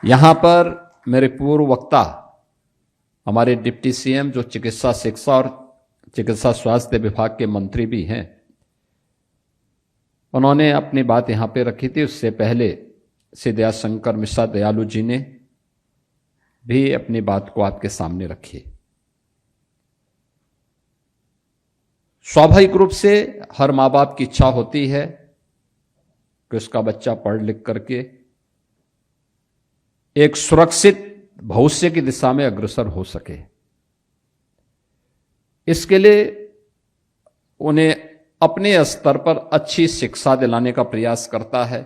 यहां पर मेरे पूर्व वक्ता हमारे डिप्टी सीएम जो चिकित्सा शिक्षा और चिकित्सा स्वास्थ्य विभाग के मंत्री भी हैं, उन्होंने अपनी बात यहां पे रखी थी। उससे पहले श्री दयाशंकर मिश्रा दयालु जी ने भी अपनी बात को आपके सामने रखी। स्वाभाविक रूप से हर मां बाप की इच्छा होती है कि उसका बच्चा पढ़ लिख करके एक सुरक्षित भविष्य की दिशा में अग्रसर हो सके। इसके लिए उन्हें अपने स्तर पर अच्छी शिक्षा दिलाने का प्रयास करता है,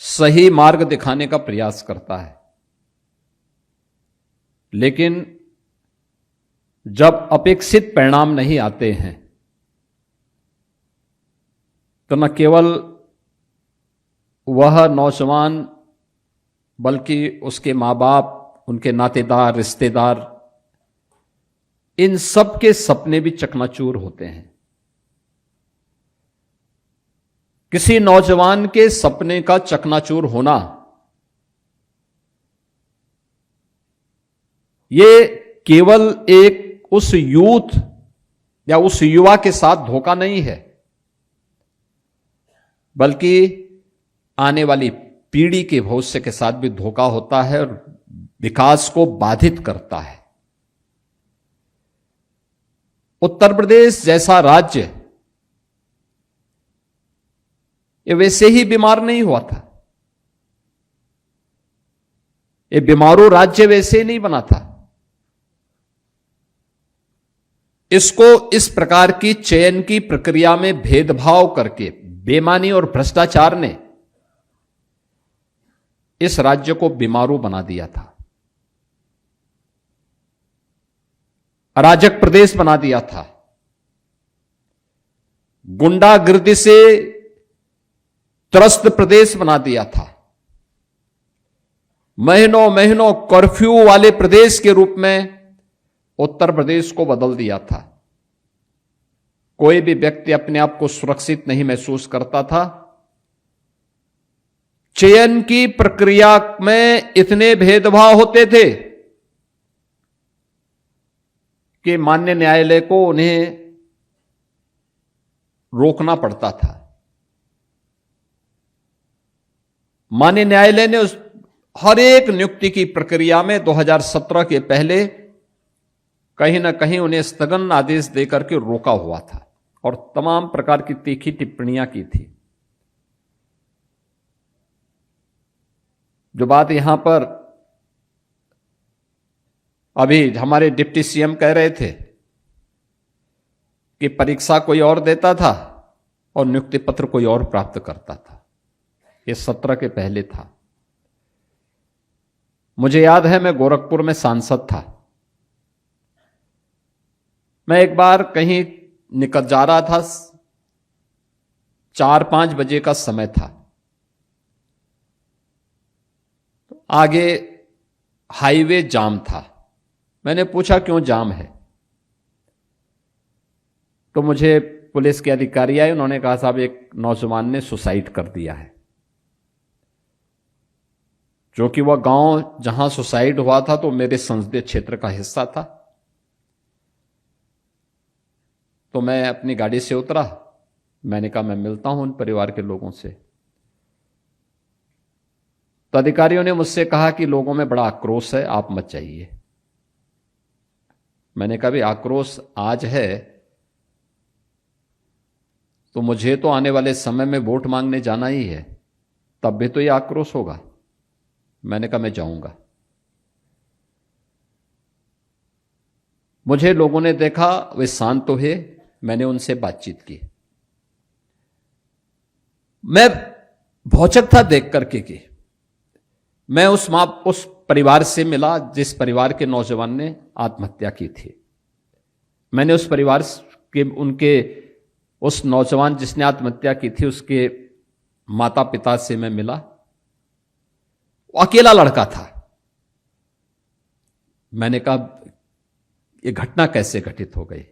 सही मार्ग दिखाने का प्रयास करता है। लेकिन जब अपेक्षित परिणाम नहीं आते हैं तो न केवल वह नौजवान बल्कि उसके मां बाप, उनके नातेदार, रिश्तेदार, इन सब के सपने भी चकनाचूर होते हैं। किसी नौजवान के सपने का चकनाचूर होना ये केवल एक उस यूथ या उस युवा के साथ धोखा नहीं है, बल्कि आने वाली पीढ़ी के भविष्य के साथ भी धोखा होता है और विकास को बाधित करता है। उत्तर प्रदेश जैसा राज्य ये वैसे ही बीमार नहीं हुआ था, ये बीमारू राज्य वैसे ही नहीं बना था। इसको इस प्रकार की चयन की प्रक्रिया में भेदभाव करके बेईमानी और भ्रष्टाचार ने इस राज्य को बीमारू बना दिया था, अराजक प्रदेश बना दिया था, गुंडागर्दी से त्रस्त प्रदेश बना दिया था, महीनों महीनों कर्फ्यू वाले प्रदेश के रूप में उत्तर प्रदेश को बदल दिया था। कोई भी व्यक्ति अपने आप को सुरक्षित नहीं महसूस करता था। चयन की प्रक्रिया में इतने भेदभाव होते थे कि माननीय न्यायालय को उन्हें रोकना पड़ता था। माननीय न्यायालय ने उस हर एक नियुक्ति की प्रक्रिया में 2017 के पहले कहीं ना कहीं उन्हें स्थगन आदेश देकर के रोका हुआ था और तमाम प्रकार की तीखी टिप्पणियां की थी। जो बात यहां पर अभी हमारे डिप्टी सीएम कह रहे थे कि परीक्षा कोई और देता था और नियुक्ति पत्र कोई और प्राप्त करता था, ये 17 के पहले था। मुझे याद है मैं गोरखपुर में सांसद था। मैं एक बार कहीं निकल जा रहा था, 4-5 बजे का समय था। आगे हाईवे जाम था। मैंने पूछा क्यों जाम है, तो मुझे पुलिस के अधिकारी आए, उन्होंने कहा साहब एक नौजवान ने सुसाइड कर दिया है। जो कि वह गांव जहां सुसाइड हुआ था तो मेरे संसदीय क्षेत्र का हिस्सा था। तो मैं अपनी गाड़ी से उतरा, मैंने कहा मैं मिलता हूं उन परिवार के लोगों से। तो अधिकारियों ने मुझसे कहा कि लोगों में बड़ा आक्रोश है, आप मत जाइए। मैंने कहा भी आक्रोश आज है तो मुझे तो आने वाले समय में वोट मांगने जाना ही है, तब भी तो ये आक्रोश होगा। मैंने कहा मैं जाऊंगा। मुझे लोगों ने देखा वे शांत तो है, मैंने उनसे बातचीत की। मैं भौचक था देख करके कि मैं उस परिवार से मिला जिस परिवार के नौजवान ने आत्महत्या की थी। मैंने उस परिवार के उस नौजवान जिसने आत्महत्या की थी उसके माता पिता से मैं मिला। वो अकेला लड़का था। मैंने कहा ये घटना कैसे घटित हो गई।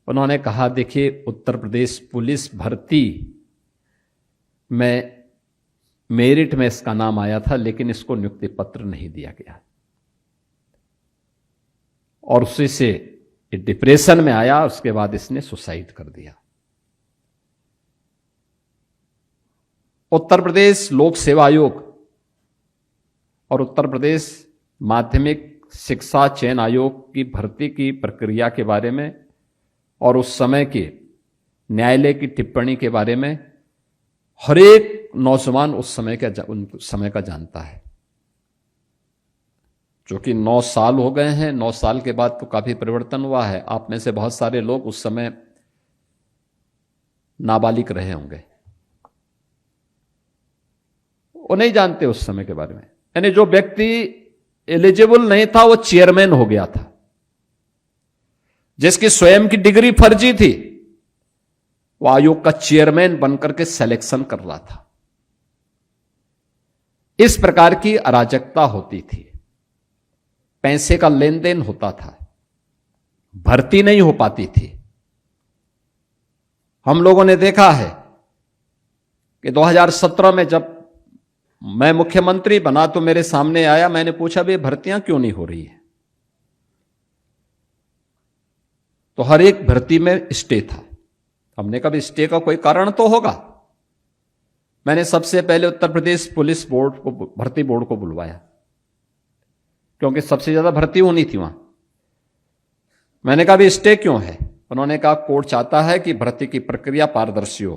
उन्होंने कहा देखिए उत्तर प्रदेश पुलिस भर्ती में मेरिट में इसका नाम आया था, लेकिन इसको नियुक्ति पत्र नहीं दिया गया और उसी से डिप्रेशन में आया। उसके बाद इसने सुसाइड कर दिया। उत्तर प्रदेश लोक सेवा आयोग और उत्तर प्रदेश माध्यमिक शिक्षा चयन आयोग की भर्ती की प्रक्रिया के बारे में और उस समय के न्यायालय की टिप्पणी के बारे में हर एक नौजवान उस समय का जानता है। क्योंकि 9 साल हो गए हैं, 9 साल के बाद तो काफी परिवर्तन हुआ है। आप में से बहुत सारे लोग उस समय नाबालिग रहे होंगे, वो नहीं जानते उस समय के बारे में। यानी जो व्यक्ति एलिजिबल नहीं था वो चेयरमैन हो गया था, जिसकी स्वयं की डिग्री फर्जी थी वो आयोग का चेयरमैन बनकर के सिलेक्शन कर रहा था। इस प्रकार की अराजकता होती थी, पैसे का लेन देन होता था, भर्ती नहीं हो पाती थी। हम लोगों ने देखा है कि 2017 में जब मैं मुख्यमंत्री बना तो मेरे सामने आया, मैंने पूछा भाई भर्तियां क्यों नहीं हो रही है, तो हर एक भर्ती में स्टे था। हमने कहा स्टे का कोई कारण तो होगा। मैंने सबसे पहले उत्तर प्रदेश पुलिस बोर्ड को, भर्ती बोर्ड को बुलवाया, क्योंकि सबसे ज्यादा भर्ती होनी थी वहां। मैंने कहा भी स्टे क्यों है? उन्होंने कहा कोर्ट चाहता है कि भर्ती की प्रक्रिया पारदर्शी हो।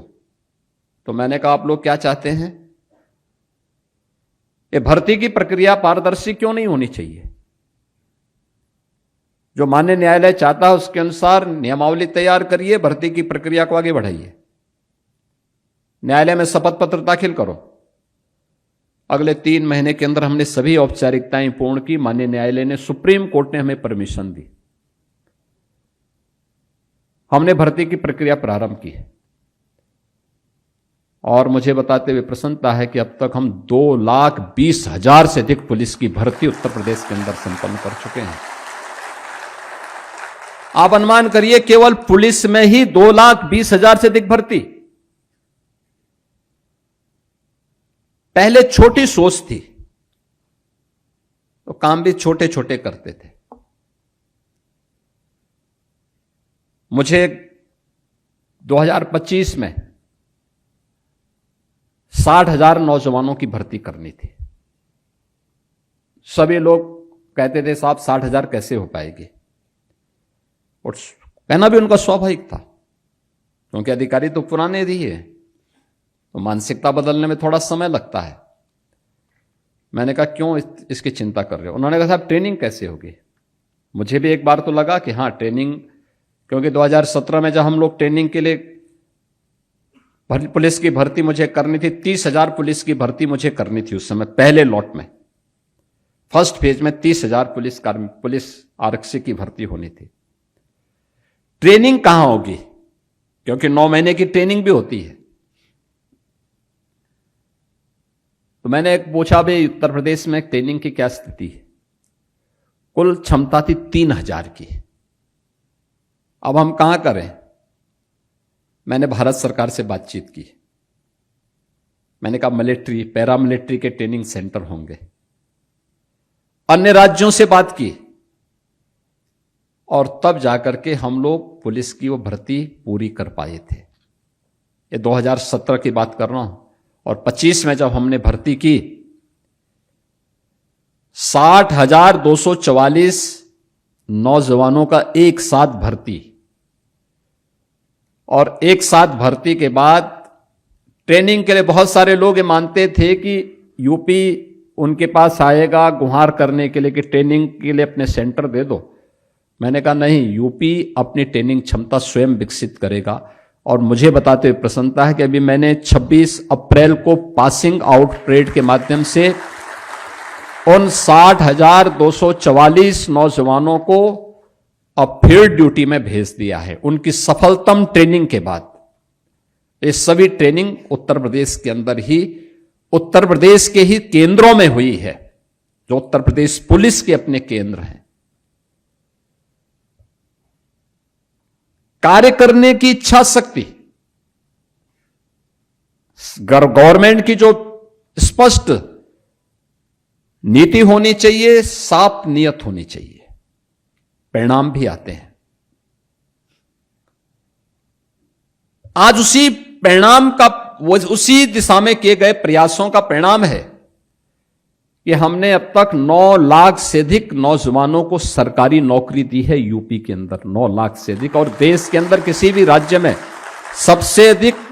तो मैंने कहा आप लोग क्या चाहते हैं? ये भर्ती की प्रक्रिया पारदर्शी क्यों नहीं होनी चाहिए? जो माननीय न्यायालय चाहता है उसके अनुसार नियमावली तैयार करिए, भर्ती की प्रक्रिया को आगे बढ़ाइए, न्यायालय में शपथ पत्र दाखिल करो। अगले 3 महीने के अंदर हमने सभी औपचारिकताएं पूर्ण की। माननीय न्यायालय ने, सुप्रीम कोर्ट ने हमें परमिशन दी। हमने भर्ती की प्रक्रिया प्रारंभ की है और मुझे बताते हुए प्रसन्नता है कि अब तक हम 2,20,000 से अधिक पुलिस की भर्ती उत्तर प्रदेश के अंदर संपन्न कर चुके हैं। आप अनुमान करिए केवल पुलिस में ही 2,20,000 से अधिक भर्ती। पहले छोटी सोच थी तो काम भी छोटे छोटे करते थे। मुझे 2025 में 60,000 नौजवानों की भर्ती करनी थी। सभी लोग कहते थे साहब 60,000 कैसे हो पाएगी, और कहना भी उनका स्वाभाविक था, क्योंकि अधिकारी तो पुराने ही है, तो मानसिकता बदलने में थोड़ा समय लगता है। मैंने कहा क्यों इसकी चिंता कर रहे हो? उन्होंने कहा साहब ट्रेनिंग कैसे होगी? मुझे भी एक बार तो लगा कि हाँ ट्रेनिंग, क्योंकि 2017 में जब हम लोग ट्रेनिंग के लिए पुलिस की भर्ती मुझे करनी थी, 30,000 पुलिस की भर्ती मुझे करनी थी उस समय। पहले लॉट में, फर्स्ट फेज में 30,000 पुलिस आरक्षी की भर्ती होनी थी। ट्रेनिंग कहां होगी? क्योंकि 9 महीने की ट्रेनिंग भी होती है। तो मैंने एक पूछा भाई उत्तर प्रदेश में ट्रेनिंग की क्या स्थिति है? कुल क्षमता थी 3,000 की। अब हम कहां करें? मैंने भारत सरकार से बातचीत की। मैंने कहा मिलिट्री, पैरामिलिट्री के ट्रेनिंग सेंटर होंगे। अन्य राज्यों से बात की और तब जाकर के हम लोग पुलिस की वो भर्ती पूरी कर पाए थे। ये 2017 की बात कर रहा हूं। और 25 में जब हमने भर्ती की, 60,244 नौजवानों का एक साथ भर्ती, और एक साथ भर्ती के बाद ट्रेनिंग के लिए बहुत सारे लोग ये मानते थे कि यूपी उनके पास आएगा गुहार करने के लिए कि ट्रेनिंग के लिए अपने सेंटर दे दो। मैंने कहा नहीं, यूपी अपनी ट्रेनिंग क्षमता स्वयं विकसित करेगा। और मुझे बताते हुए प्रसन्नता है कि अभी मैंने 26 अप्रैल को पासिंग आउट परेड के माध्यम से उन 60,244 नौजवानों को अब फील्ड ड्यूटी में भेज दिया है, उनकी सफलतम ट्रेनिंग के बाद। ये सभी ट्रेनिंग उत्तर प्रदेश के अंदर ही, उत्तर प्रदेश के ही केंद्रों में हुई है, जो उत्तर प्रदेश पुलिस के अपने केंद्र हैं। कार्य करने की इच्छा शक्ति, गवर्नमेंट की जो स्पष्ट नीति होनी चाहिए, साफ नियत होनी चाहिए, परिणाम भी आते हैं। आज उसी परिणाम का, उसी दिशा में किए गए प्रयासों का परिणाम है कि हमने अब तक 9 लाख से अधिक नौजवानों को सरकारी नौकरी दी है यूपी के अंदर, 9 लाख से अधिक। और देश के अंदर किसी भी राज्य में सबसे अधिक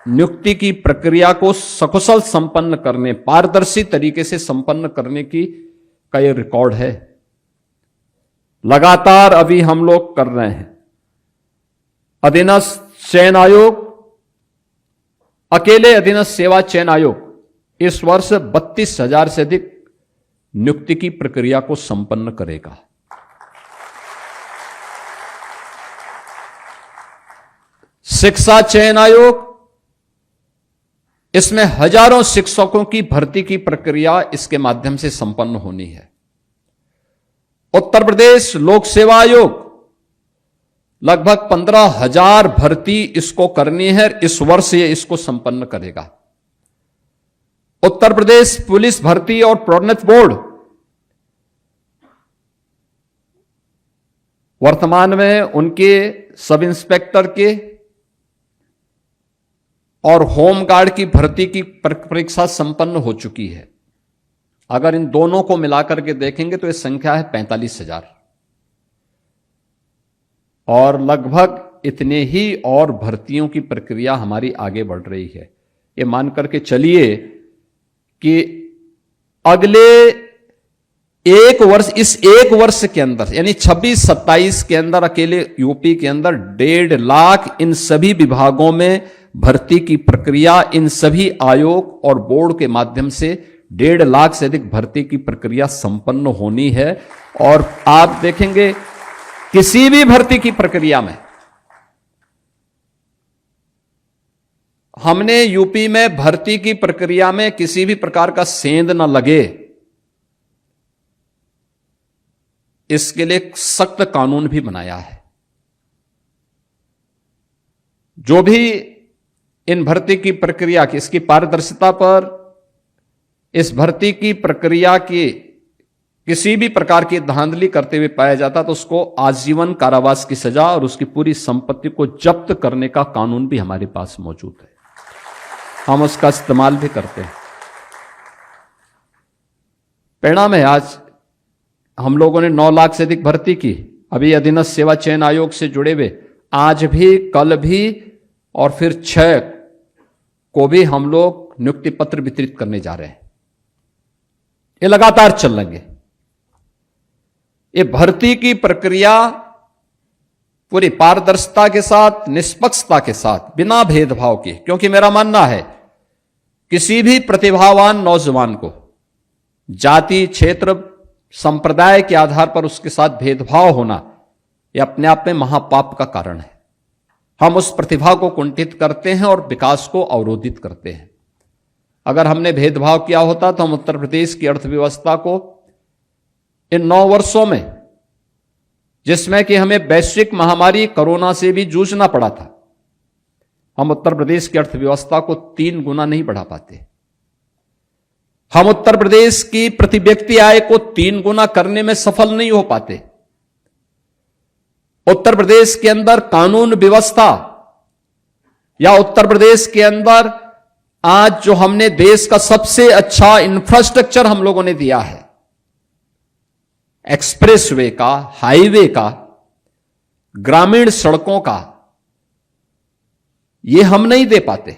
नियुक्ति की प्रक्रिया को सकुशल संपन्न करने, पारदर्शी तरीके से संपन्न करने का यह रिकॉर्ड है। लगातार अभी हम लोग कर रहे हैं। अधीनस्थ चयन आयोग, अकेले अधीनस्थ सेवा चयन आयोग इस वर्ष 32,000 से अधिक नियुक्ति की प्रक्रिया को संपन्न करेगा। शिक्षा चयन आयोग, इसमें हजारों शिक्षकों की भर्ती की प्रक्रिया इसके माध्यम से संपन्न होनी है। उत्तर प्रदेश लोक सेवा आयोग लगभग 15,000 भर्ती इसको करनी है, इस वर्ष ये इसको संपन्न करेगा। उत्तर प्रदेश पुलिस भर्ती और प्रोन्नति बोर्ड वर्तमान में उनके सब इंस्पेक्टर के और होमगार्ड की भर्ती की परीक्षा संपन्न हो चुकी है। अगर इन दोनों को मिलाकर के देखेंगे तो यह संख्या है 45,000 और लगभग इतने ही और भर्तियों की प्रक्रिया हमारी आगे बढ़ रही है। ये मान करके चलिए कि अगले एक वर्ष, इस एक वर्ष के अंदर यानी 26-27 के अंदर अकेले यूपी के अंदर 1.5 लाख इन सभी विभागों में भर्ती की प्रक्रिया, इन सभी आयोग और बोर्ड के माध्यम से 1.5 लाख से अधिक भर्ती की प्रक्रिया संपन्न होनी है। और आप देखेंगे किसी भी भर्ती की प्रक्रिया में हमने यूपी में भर्ती की प्रक्रिया में किसी भी प्रकार का सेंध न लगे, इसके लिए एक सख्त कानून भी बनाया है। जो भी इन भर्ती की प्रक्रिया की, इसकी पारदर्शिता पर, इस भर्ती की प्रक्रिया की किसी भी प्रकार की धांधली करते हुए पाया जाता तो उसको आजीवन कारावास की सजा और उसकी पूरी संपत्ति को जब्त करने का कानून भी हमारे पास मौजूद है। हम उसका इस्तेमाल भी करते हैं। परिणाम है, आज हम लोगों ने 9 लाख से अधिक भर्ती की। अभी अधीनस्थ सेवा चयन आयोग से जुड़े हुए आज भी, कल भी और फिर 6 को भी हम लोग नियुक्ति पत्र वितरित करने जा रहे हैं। ये लगातार चलेंगे। ये भर्ती की प्रक्रिया पूरी पारदर्शिता के साथ, निष्पक्षता के साथ, बिना भेदभाव के, क्योंकि मेरा मानना है किसी भी प्रतिभावान नौजवान को जाति, क्षेत्र, संप्रदाय के आधार पर उसके साथ भेदभाव होना यह अपने आप में महापाप का कारण है। हम उस प्रतिभा को कुंठित करते हैं और विकास को अवरोधित करते हैं। अगर हमने भेदभाव किया होता तो हम उत्तर प्रदेश की अर्थव्यवस्था को इन 9 वर्षों में, जिसमें कि हमें वैश्विक महामारी कोरोना से भी जूझना पड़ा था, हम उत्तर प्रदेश की अर्थव्यवस्था को 3 गुना नहीं बढ़ा पाते। हम उत्तर प्रदेश की प्रति व्यक्ति आय को 3 गुना करने में सफल नहीं हो पाते। उत्तर प्रदेश के अंदर कानून व्यवस्था या उत्तर प्रदेश के अंदर आज जो हमने देश का सबसे अच्छा इंफ्रास्ट्रक्चर हम लोगों ने दिया है, एक्सप्रेसवे का, हाईवे का, ग्रामीण सड़कों का, ये हम नहीं दे पाते।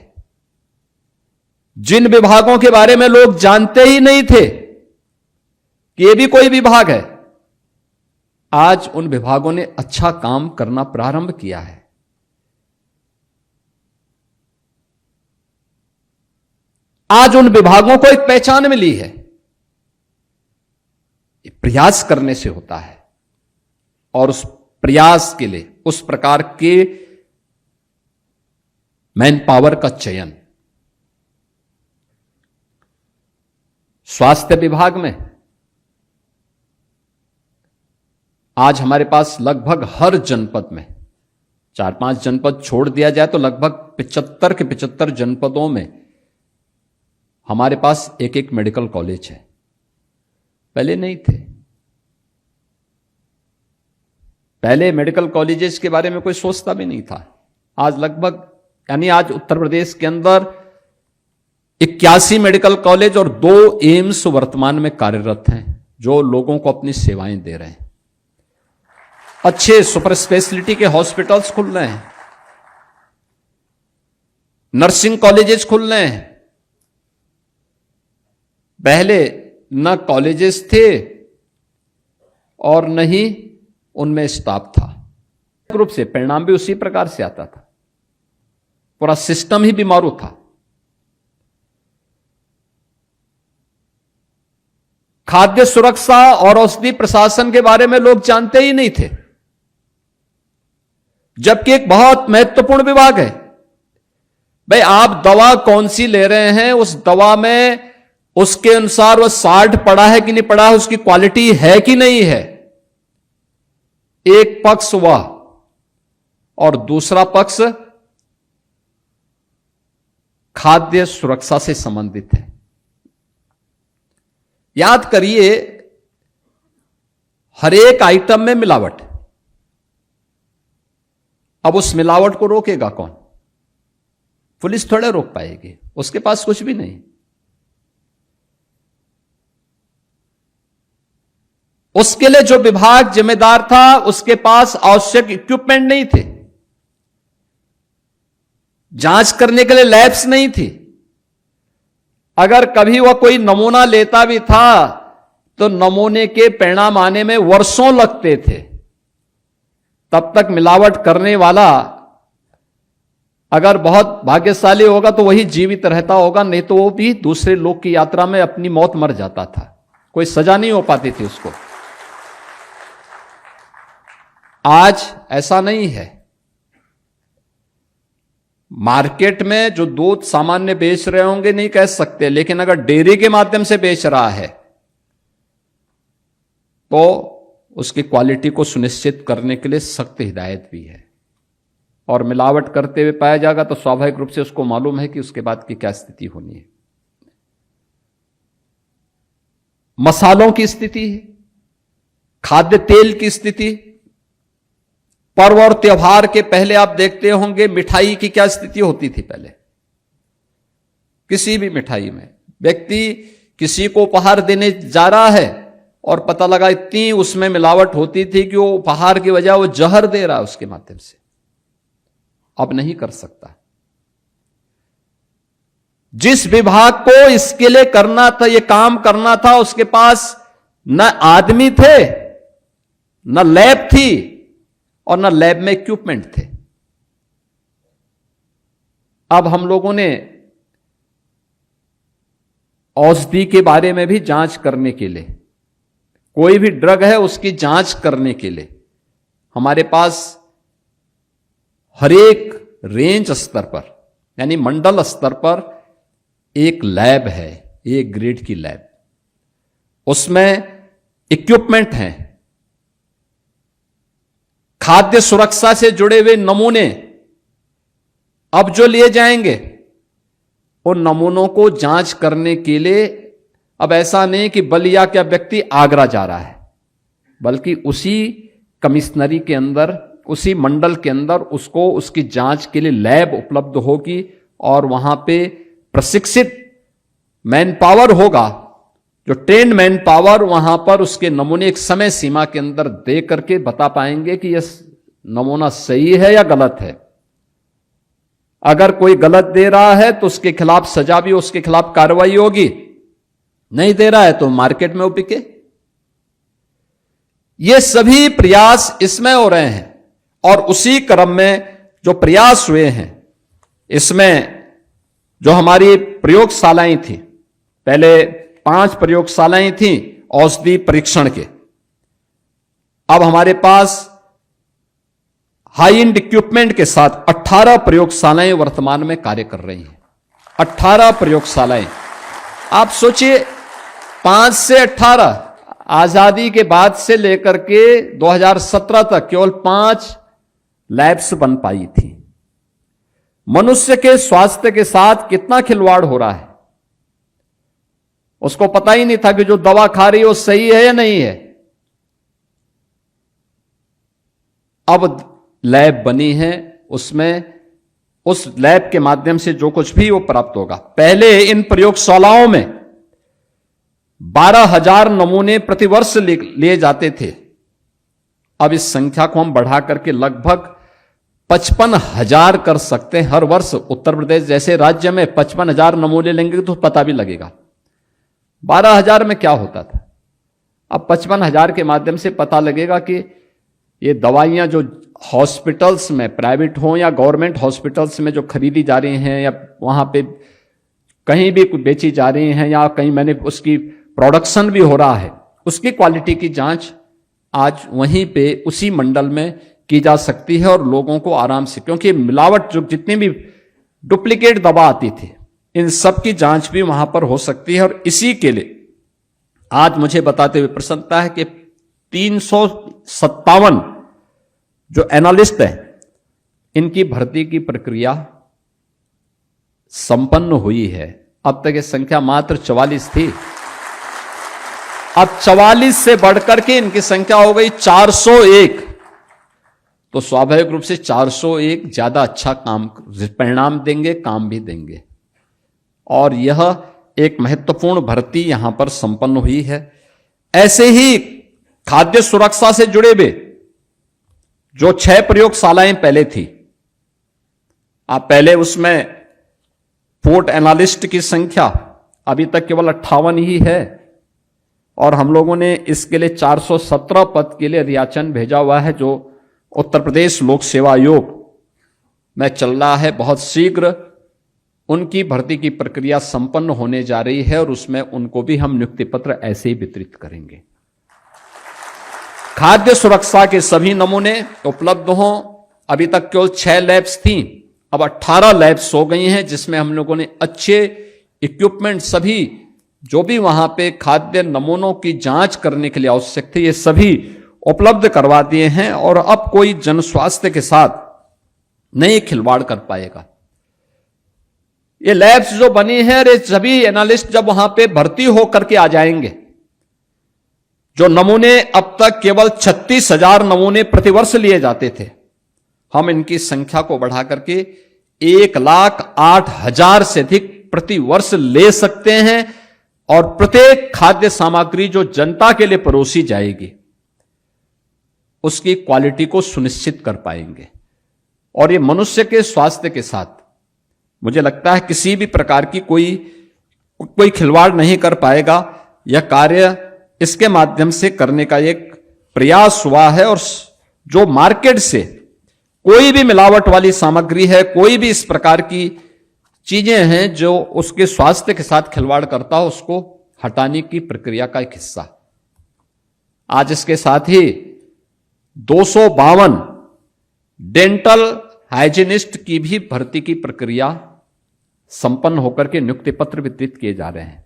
जिन विभागों के बारे में लोग जानते ही नहीं थे कि ये भी कोई विभाग है, आज उन विभागों ने अच्छा काम करना प्रारंभ किया है। आज उन विभागों को एक पहचान मिली है। प्रयास करने से होता है और उस प्रयास के लिए उस प्रकार के मैन पावर का चयन। स्वास्थ्य विभाग में आज हमारे पास लगभग हर जनपद में, 4-5 जनपद छोड़ दिया जाए तो लगभग 75 के 75 जनपदों में हमारे पास एक एक मेडिकल कॉलेज है, पहले नहीं थे। पहले मेडिकल कॉलेजेस के बारे में कोई सोचता भी नहीं था। आज लगभग आज उत्तर प्रदेश के अंदर 81 मेडिकल कॉलेज और 2 एम्स वर्तमान में कार्यरत हैं, जो लोगों को अपनी सेवाएं दे रहे हैं। अच्छे सुपर स्पेशलिटी के हॉस्पिटल्स खुल रहे हैं, नर्सिंग कॉलेजेस खुल रहे हैं। पहले न कॉलेजेस थे और न ही उनमें स्टाफ था। रूप से परिणाम भी उसी प्रकार से आता था, पूरा सिस्टम ही बीमारू था। खाद्य सुरक्षा और औषधि प्रशासन के बारे में लोग जानते ही नहीं थे, जबकि एक बहुत महत्वपूर्ण विभाग है। भाई, आप दवा कौन सी ले रहे हैं, उस दवा में उसके अनुसार वो साल्ट पड़ा है कि नहीं पड़ा है, उसकी क्वालिटी है कि नहीं है। एक पक्ष वह और दूसरा पक्ष खाद्य सुरक्षा से संबंधित है। याद करिए, हर एक आइटम में मिलावट। अब उस मिलावट को रोकेगा कौन? पुलिस थोड़े रोक पाएगी, उसके पास कुछ भी नहीं। उसके लिए जो विभाग जिम्मेदार था, उसके पास आवश्यक इक्विपमेंट नहीं थे, जांच करने के लिए लैब्स नहीं थी। अगर कभी वह कोई नमूना लेता भी था तो नमूने के परिणाम आने में वर्षों लगते थे। तब तक मिलावट करने वाला अगर बहुत भाग्यशाली होगा तो वही जीवित रहता होगा, नहीं तो वो भी दूसरे लोग की यात्रा में अपनी मौत मर जाता था, कोई सजा नहीं हो पाती थी उसको। आज ऐसा नहीं है। मार्केट में जो दूध सामान्य बेच रहे होंगे नहीं कह सकते, लेकिन अगर डेयरी के माध्यम से बेच रहा है तो उसकी क्वालिटी को सुनिश्चित करने के लिए सख्त हिदायत भी है। और मिलावट करते हुए पाया जाएगा तो स्वाभाविक रूप से उसको मालूम है कि उसके बाद की क्या स्थिति होनी है। मसालों की स्थिति, खाद्य तेल की स्थिति, पर्व और त्योहार के पहले आप देखते होंगे मिठाई की क्या स्थिति होती थी। पहले किसी भी मिठाई में व्यक्ति किसी को उपहार देने जा रहा है और पता लगा इतनी उसमें मिलावट होती थी कि वो उपहार की वजह वो जहर दे रहा है उसके माध्यम से। अब नहीं कर सकता। जिस विभाग को इसके लिए करना था, ये काम करना था, उसके पास न आदमी थे, न लैब थी और न लैब में इक्विपमेंट थे। अब हम लोगों ने औषधि के बारे में भी जांच करने के लिए, कोई भी ड्रग है उसकी जांच करने के लिए हमारे पास हर एक रेंज स्तर पर यानी मंडल स्तर पर एक लैब है, एक ग्रेड की लैब। उसमें इक्विपमेंट हैं। खाद्य सुरक्षा से जुड़े हुए नमूने अब जो लिए जाएंगे उन नमूनों को जांच करने के लिए अब ऐसा नहीं कि बलिया का व्यक्ति आगरा जा रहा है, बल्कि उसी कमिश्नरी के अंदर, उसी मंडल के अंदर उसको उसकी जांच के लिए लैब उपलब्ध होगी और वहां पे प्रशिक्षित मैन पावर होगा, जो ट्रेंड मैन पावर वहां पर उसके नमूने एक समय सीमा के अंदर दे करके बता पाएंगे कि यह नमूना सही है या गलत है। अगर कोई गलत दे रहा है तो उसके खिलाफ सजा भी, उसके खिलाफ कार्रवाई होगी। नहीं दे रहा है तो मार्केट में वो बिके। ये सभी प्रयास इसमें हो रहे हैं और उसी क्रम में जो प्रयास हुए हैं, इसमें जो हमारी प्रयोगशालाएं थी, पहले 5 प्रयोगशालाएं थी औषधि परीक्षण के, अब हमारे पास हाई एंड इक्विपमेंट के साथ 18 प्रयोगशालाएं वर्तमान में कार्य कर रही हैं। 18 प्रयोगशालाएं। आप सोचिए 5 से 18, आजादी के बाद से लेकर के 2017 तक केवल 5 लैब्स बन पाई थी। मनुष्य के स्वास्थ्य के साथ कितना खिलवाड़ हो रहा है। उसको पता ही नहीं था कि जो दवा खा रही है वो सही है या नहीं है। अब लैब बनी है, उसमें उस लैब के माध्यम से जो कुछ भी वो प्राप्त होगा। पहले इन प्रयोगशालाओं में 12,000 नमूने प्रतिवर्ष लिए जाते थे। अब इस संख्या को हम बढ़ा करके लगभग 55,000 कर सकते हैं हर वर्ष। उत्तर प्रदेश जैसे राज्य में 55,000 नमूने लेंगे तो पता भी लगेगा 12,000 में क्या होता था। अब 55,000 के माध्यम से पता लगेगा कि ये दवाइयां जो हॉस्पिटल्स में, प्राइवेट हो या गवर्नमेंट हॉस्पिटल्स में जो खरीदी जा रही हैं या वहां पे कहीं भी बेची जा रही हैं या कहीं मैंने उसकी प्रोडक्शन भी हो रहा है, उसकी क्वालिटी की जांच आज वहीं पे उसी मंडल में की जा सकती है और लोगों को आराम से, क्योंकि मिलावट जो जितनी भी डुप्लीकेट दवा आती थी इन सब की जांच भी वहां पर हो सकती है। और इसी के लिए आज मुझे बताते हुए प्रसन्नता है कि 357 जो एनालिस्ट हैं इनकी भर्ती की प्रक्रिया संपन्न हुई है। अब तक ये संख्या मात्र 44 थी, अब 44 से बढ़कर के इनकी संख्या हो गई 401। तो स्वाभाविक रूप से 401 ज्यादा अच्छा काम परिणाम देंगे, काम भी देंगे। और यह एक महत्वपूर्ण भर्ती यहां पर संपन्न हुई है। ऐसे ही खाद्य सुरक्षा से जुड़े हुए जो 6 प्रयोगशालाएं पहले थी, आप पहले उसमें फूड एनालिस्ट की संख्या अभी तक केवल 58 ही है और हम लोगों ने इसके लिए 417 पद के लिए रियाचन भेजा हुआ है जो उत्तर प्रदेश लोक सेवा आयोग में चल रहा है। बहुत शीघ्र उनकी भर्ती की प्रक्रिया संपन्न होने जा रही है और उसमें उनको भी हम नियुक्ति पत्र ऐसे ही वितरित करेंगे। खाद्य सुरक्षा के सभी नमूने उपलब्ध हों। अभी तक केवल 6 लैब्स थी, अब 18 लैब्स हो गई हैं जिसमें हम लोगों ने अच्छे इक्विपमेंट, सभी जो भी वहां पे खाद्य नमूनों की जांच करने के लिए आवश्यक थे ये सभी उपलब्ध करवा दिए हैं। और अब कोई जन स्वास्थ्य के साथ नहीं खिलवाड़ कर पाएगा। ये लैब्स जो बनी है, ये सभी एनालिस्ट जब वहां पे भर्ती होकर के आ जाएंगे, जो नमूने अब तक केवल 36,000 नमूने प्रतिवर्ष लिए जाते थे, हम इनकी संख्या को बढ़ा करके 1,08,000 से अधिक प्रतिवर्ष ले सकते हैं। और प्रत्येक खाद्य सामग्री जो जनता के लिए परोसी जाएगी उसकी क्वालिटी को सुनिश्चित कर पाएंगे। और ये मनुष्य के स्वास्थ्य के साथ मुझे लगता है किसी भी प्रकार की कोई खिलवाड़ नहीं कर पाएगा। यह कार्य इसके माध्यम से करने का एक प्रयास हुआ है। और जो मार्केट से कोई भी मिलावट वाली सामग्री है, कोई भी इस प्रकार की चीजें हैं जो उसके स्वास्थ्य के साथ खिलवाड़ करता हो, उसको हटाने की प्रक्रिया का एक हिस्सा आज इसके साथ ही 252 डेंटल हाइजीनिस्ट की भी भर्ती की प्रक्रिया संपन्न होकर के नियुक्ति पत्र वितरित किए जा रहे हैं।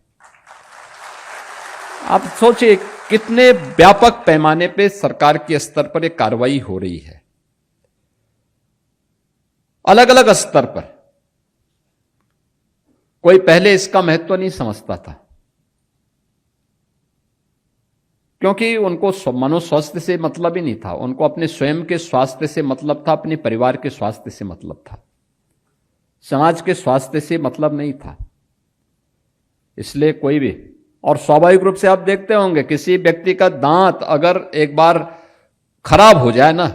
आप सोचिए कितने व्यापक पैमाने पे सरकार के स्तर पर एक कार्रवाई हो रही है, अलग अलग स्तर पर। कोई पहले इसका महत्व नहीं समझता था क्योंकि उनको मनोस्वास्थ्य से मतलब ही नहीं था, उनको अपने स्वयं के स्वास्थ्य से मतलब था, अपने परिवार के स्वास्थ्य से मतलब था, समाज के स्वास्थ्य से मतलब नहीं था। इसलिए कोई भी, और स्वाभाविक रूप से आप देखते होंगे किसी व्यक्ति का दांत अगर एक बार खराब हो जाए ना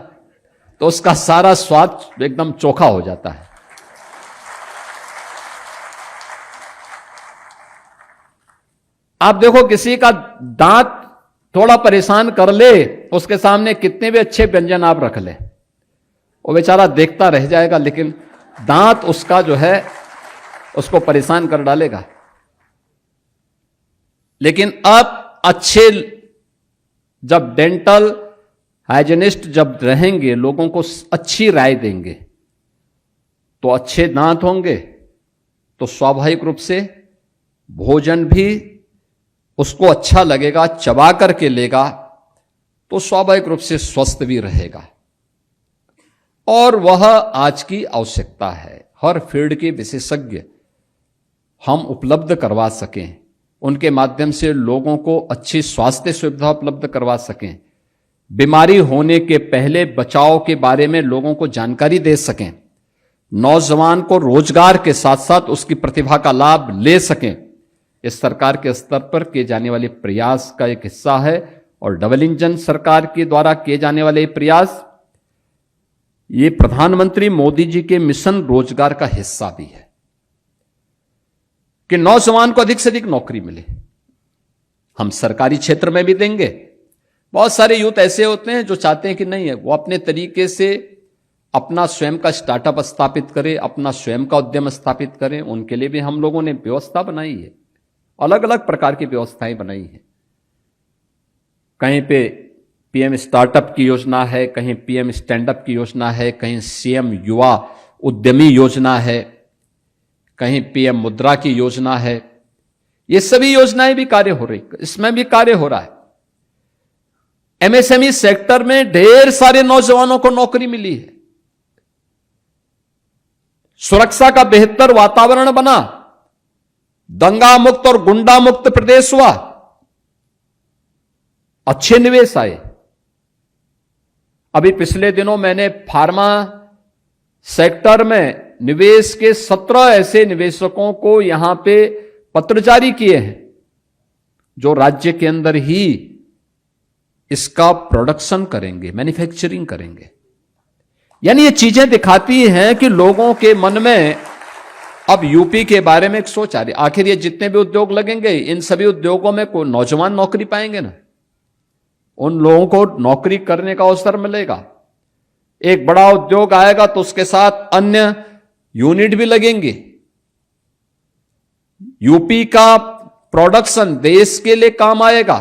तो उसका सारा स्वाद एकदम चोखा हो जाता है। आप देखो किसी का दांत थोड़ा परेशान कर ले, उसके सामने कितने भी अच्छे व्यंजन आप रख ले, वो बेचारा देखता रह जाएगा, लेकिन दांत उसका जो है उसको परेशान कर डालेगा। लेकिन अब अच्छे जब डेंटल हाइजीनिस्ट जब रहेंगे, लोगों को अच्छी राय देंगे, तो अच्छे दांत होंगे तो स्वाभाविक रूप से भोजन भी उसको अच्छा लगेगा, चबा करके लेगा तो स्वाभाविक रूप से स्वस्थ भी रहेगा। और वह आज की आवश्यकता है, हर फील्ड के विशेषज्ञ हम उपलब्ध करवा सकें। उनके माध्यम से लोगों को अच्छी स्वास्थ्य सुविधा उपलब्ध करवा सकें, बीमारी होने के पहले बचाव के बारे में लोगों को जानकारी दे सकें, नौजवान को रोजगार के साथ साथ उसकी प्रतिभा का लाभ ले सकें। इस सरकार के स्तर पर किए जाने वाले प्रयास का एक हिस्सा है। और डबल इंजन सरकार के द्वारा किए जाने वाले प्रयास ये प्रधानमंत्री मोदी जी के मिशन रोजगार का हिस्सा भी है कि नौजवान को अधिक से अधिक नौकरी मिले। हम सरकारी क्षेत्र में भी देंगे। बहुत सारे यूथ ऐसे होते हैं जो चाहते हैं कि नहीं है, वो अपने तरीके से अपना स्वयं का स्टार्टअप स्थापित करें, अपना स्वयं का उद्यम स्थापित करें। उनके लिए भी हम लोगों ने व्यवस्था बनाई है, अलग अलग प्रकार की व्यवस्थाएं बनाई हैं। कहीं पे पीएम स्टार्टअप की योजना है, कहीं पीएम स्टैंडअप की योजना है, कहीं सीएम युवा उद्यमी योजना है, कहीं पीएम मुद्रा की योजना है। ये सभी योजनाएं भी कार्य हो रही, इसमें भी कार्य हो रहा है। एमएसएमई सेक्टर में ढेर सारे नौजवानों को नौकरी मिली है। सुरक्षा का बेहतर वातावरण बना, दंगा मुक्त और गुंडा मुक्त प्रदेश हुआ, अच्छे निवेश आए। अभी पिछले दिनों मैंने फार्मा सेक्टर में निवेश के 17 ऐसे निवेशकों को यहां पे पत्र जारी किए हैं जो राज्य के अंदर ही इसका प्रोडक्शन करेंगे, मैन्युफैक्चरिंग करेंगे। यानी ये चीजें दिखाती हैं कि लोगों के मन में अब यूपी के बारे में एक सोच आ रही। आखिर ये जितने भी उद्योग लगेंगे, इन सभी उद्योगों में कोई नौजवान नौकरी पाएंगे ना, उन लोगों को नौकरी करने का अवसर मिलेगा। एक बड़ा उद्योग आएगा तो उसके साथ अन्य यूनिट भी लगेंगे। यूपी का प्रोडक्शन देश के लिए काम आएगा।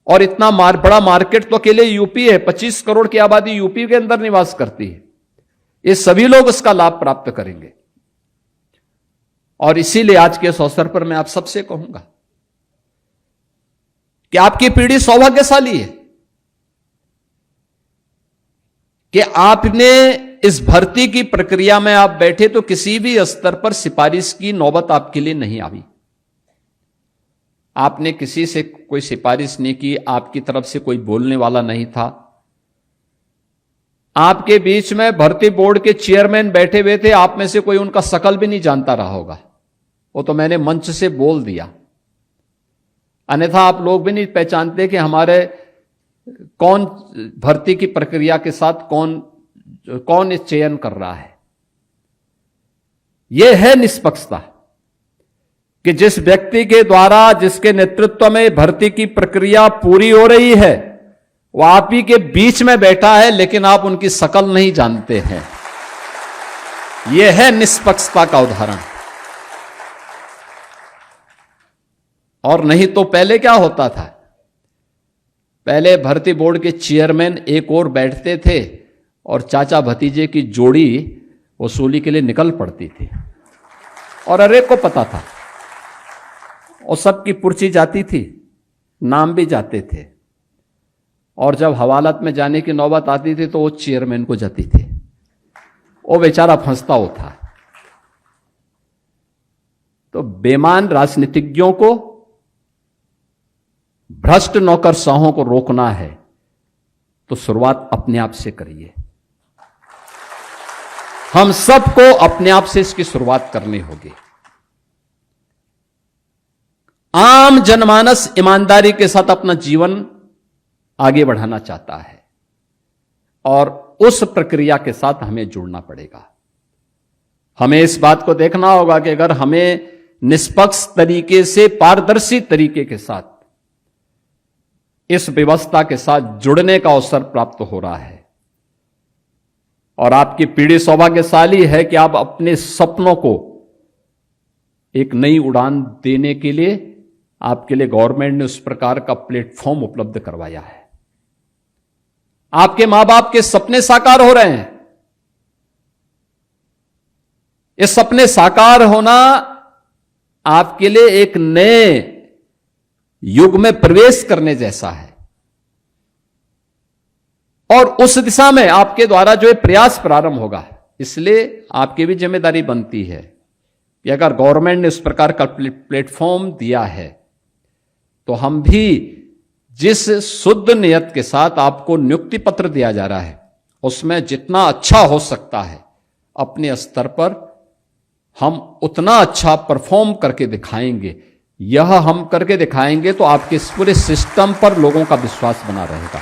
और इतना बड़ा मार्केट तो अकेले यूपी है, 25 करोड़ की आबादी यूपी के अंदर निवास करती है। ये सभी लोग इसका लाभ प्राप्त करेंगे। और इसीलिए आज के इस अवसर पर मैं आप सबसे कहूंगा कि आपकी पीढ़ी सौभाग्यशाली है कि आपने इस भर्ती की प्रक्रिया में आप बैठे तो किसी भी स्तर पर सिफारिश की नौबत आपके लिए नहीं आई। आपने किसी से कोई सिफारिश नहीं की, आपकी तरफ से कोई बोलने वाला नहीं था। आपके बीच में भर्ती बोर्ड के चेयरमैन बैठे हुए थे, आप में से कोई उनका शकल भी नहीं जानता रहा होगा, वो तो मैंने मंच से बोल दिया। अन्यथा आप लोग भी नहीं पहचानते कि हमारे कौन भर्ती की प्रक्रिया के साथ कौन इस चयन कर रहा है। यह है निष्पक्षता कि जिस व्यक्ति के द्वारा, जिसके नेतृत्व में भर्ती की प्रक्रिया पूरी हो रही है, वो आप ही के बीच में बैठा है, लेकिन आप उनकी शकल नहीं जानते हैं। यह है निष्पक्षता का उदाहरण। और नहीं तो पहले क्या होता था, पहले भर्ती बोर्ड के चेयरमैन एक और बैठते थे और चाचा भतीजे की जोड़ी वसूली के लिए निकल पड़ती थी और हर एक को पता था और सबकी पर्ची जाती थी, नाम भी जाते थे। और जब हवालात में जाने की नौबत आती थी तो वो चेयरमैन को जाती थी, वो बेचारा फंसता होता। तो बेमान राजनीतिज्ञों को, भ्रष्ट नौकरशाहों को रोकना है तो शुरुआत अपने आप से करिए। हम सबको अपने आप से इसकी शुरुआत करनी होगी। आम जनमानस ईमानदारी के साथ अपना जीवन आगे बढ़ाना चाहता है और उस प्रक्रिया के साथ हमें जुड़ना पड़ेगा। हमें इस बात को देखना होगा कि अगर हमें निष्पक्ष तरीके से, पारदर्शी तरीके के साथ इस व्यवस्था के साथ जुड़ने का अवसर प्राप्त हो रहा है और आपकी पीढ़ी सौभाग्यशाली है कि आप अपने सपनों को एक नई उड़ान देने के लिए आपके लिए गवर्नमेंट ने उस प्रकार का प्लेटफॉर्म उपलब्ध करवाया है। आपके मां बाप के सपने साकार हो रहे हैं। ये सपने साकार होना आपके लिए एक नए युग में प्रवेश करने जैसा है और उस दिशा में आपके द्वारा जो प्रयास प्रारंभ होगा, इसलिए आपकी भी जिम्मेदारी बनती है कि अगर गवर्नमेंट ने उस प्रकार का प्लेटफॉर्म दिया है तो हम भी जिस शुद्ध नियत के साथ आपको नियुक्ति पत्र दिया जा रहा है उसमें जितना अच्छा हो सकता है अपने स्तर पर हम उतना अच्छा परफॉर्म करके दिखाएंगे। यह हम करके दिखाएंगे तो आपके इस पूरे सिस्टम पर लोगों का विश्वास बना रहेगा।